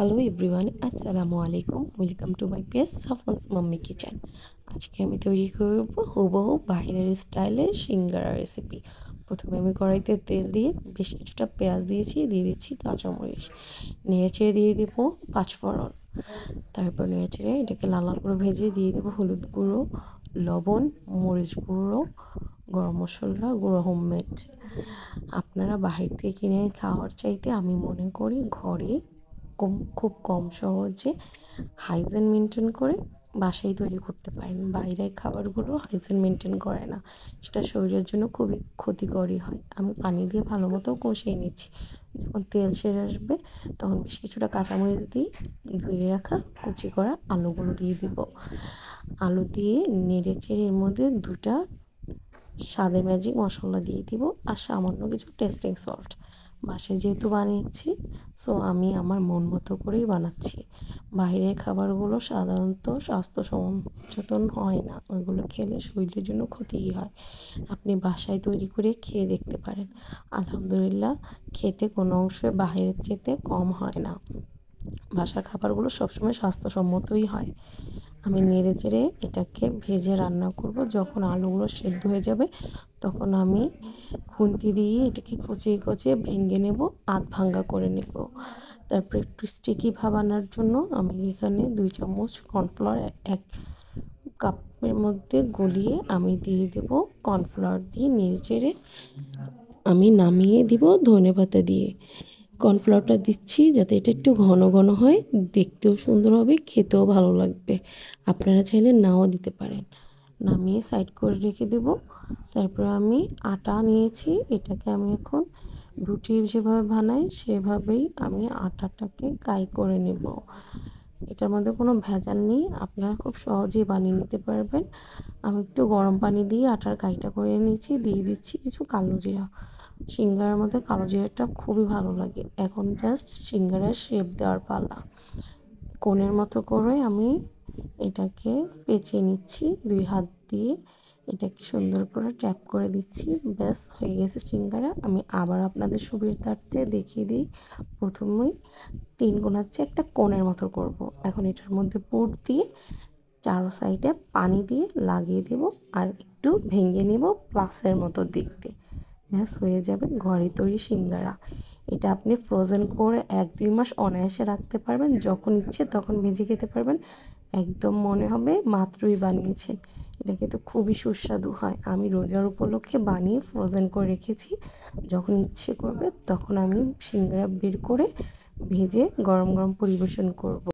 Hello everyone, আসসালামু আলাইকুম। Welcome to my page Safwan's Mummy Kitchen. আজকে আমি তৈরি করব হুবহু বাহিরের স্টাইলে সিঙ্গারা রেসিপি। প্রথমে আমি কড়াইতে তেল দিয়ে বেশ কিছুটা পেঁয়াজ দিয়েছি, দিয়ে দিচ্ছি কাঁচামরিচ, নেড়েচেড়ে দিয়ে দেব পাঁচফোড়ন। তারপর নেড়েচেড়ে এটাকে লাল লাল করে ভেজে দিয়ে দেবো হলুদ গুঁড়ো, লবণ, মরিচ গুঁড়ো, গরম মশলা গুঁড়ো হোমমেড। আপনারা বাহির থেকে কিনে খাওয়ার চাইতে আমি মনে করি ঘরে খুব কম সহজে হাইজিন মেনটেন করে বাসায় তৈরি করতে পারেন। বাইরের খাবারগুলো হাইজিন মেনটেন করে না, সেটা শরীরের জন্য খুবই ক্ষতিকরই হয়। আমি পানি দিয়ে ভালো মতো কষিয়ে নিচ্ছি। যখন তেল ছেড়ে আসবে তখন বেশ কিছুটা কাঁচামরিচ দিয়ে ধুয়ে রাখা কুচি করা আলুগুলো দিয়ে দিব। আলু দিয়ে নেড়ে চেড়ে এর মধ্যে দুটা স্বাদে ম্যাজিক মশলা দিয়ে দিব আর সামান্য কিছু টেস্টিং সল্ট। বাসায় যেহেতু বানিয়েছি, সো আমি আমার মন মতো করেই বানাচ্ছি। বাইরের খাবারগুলো সাধারণত স্বাস্থ্য সচেতন হয় না, ওইগুলো খেলে শরীরের জন্য ক্ষতিই হয়। আপনি বাসায় তৈরি করে খেয়ে দেখতে পারেন। আলহামদুলিল্লাহ, খেতে কোনো অংশে বাইরের চেতে কম হয় না। বাসার খাবারগুলো সবসময় স্বাস্থ্যসম্মতই হয়। আমি নেড়ে চেড়ে এটাকে ভেজে রান্না করব। যখন আলুগুলো সেদ্ধ হয়ে যাবে তখন আমি খুন্তি দিয়ে এটাকে কুচিয়ে কুচিয়ে ভেঙে নেব, আধ ভাঙ্গা করে নেব। তারপর একটু স্টিকি ভাব আনার জন্য আমি এখানে 2 চামচ কর্নফ্লাওয়ার 1 কাপের মধ্যে গলিয়ে আমি দিয়ে দেব। কর্নফ্লাওয়ার দিয়ে নেড়ে চেড়ে আমি নামিয়ে দিব ধনেপাতা দিয়ে। কর্নফ্লাওয়ারটা দিচ্ছি যাতে এটা একটু ঘন ঘন হয়, দেখতেও সুন্দর হবে, খেতেও ভালো লাগবে। আপনারা চাইলে নাও দিতে পারেন। নামিয়ে সাইড করে রেখে দেব। তারপরে আমি আটা নিয়েছি, এটাকে আমি এখন রুটি যেভাবে বানাই সেভাবেই আমি আটাটাকে কাই করে নেব। এটার মধ্যে কোনো ভেজাল নেই, আপনারা খুব সহজেই বানিয়ে নিতে পারবেন। আমি একটু গরম পানি দিয়ে আটার কাইটা করে নিয়েছি, দিয়ে দিচ্ছি কিছু কালো জিরা। সিঙ্গারার মধ্যে কালো জিরাটা খুবই ভালো লাগে। এখন জাস্ট সিঙ্গারার শেপ দেওয়ার পালা। কোণের মতো করে আমি এটাকে পেঁচিয়ে নিচ্ছি 2 হাত দিয়ে। এটাকে সুন্দর করে ট্যাপ করে দিচ্ছি। ব্যাস হয়ে গেছে সিঙ্গারা। আমি আবার আপনাদের সুবিধার্থে দেখিয়ে দিই। প্রথমেই 3 কোণার চেয়ে একটা কোণের মতো করব। এখন এটার মধ্যে পুর দিয়ে 4 সাইডে পানি দিয়ে লাগিয়ে দেব আর একটু ভেঙে নেব প্লাসের মতো দেখতে। ব্যাস হয়ে যাবে ঘরে তৈরি সিঙ্গারা। এটা আপনি ফ্রোজেন করে 1-2 মাস অনায়াসে রাখতে পারবেন। যখন ইচ্ছে তখন ভেজে খেতে পারবেন। একদম মনে হবে মাত্রই বানিয়েছেন। এটা খেতে খুবই সুস্বাদু হয়। আমি রোজার উপলক্ষে বানিয়ে ফ্রোজেন করে রেখেছি। যখন ইচ্ছে করবে তখন আমি সিঙ্গারা বের করে ভেজে গরম গরম পরিবেশন করব।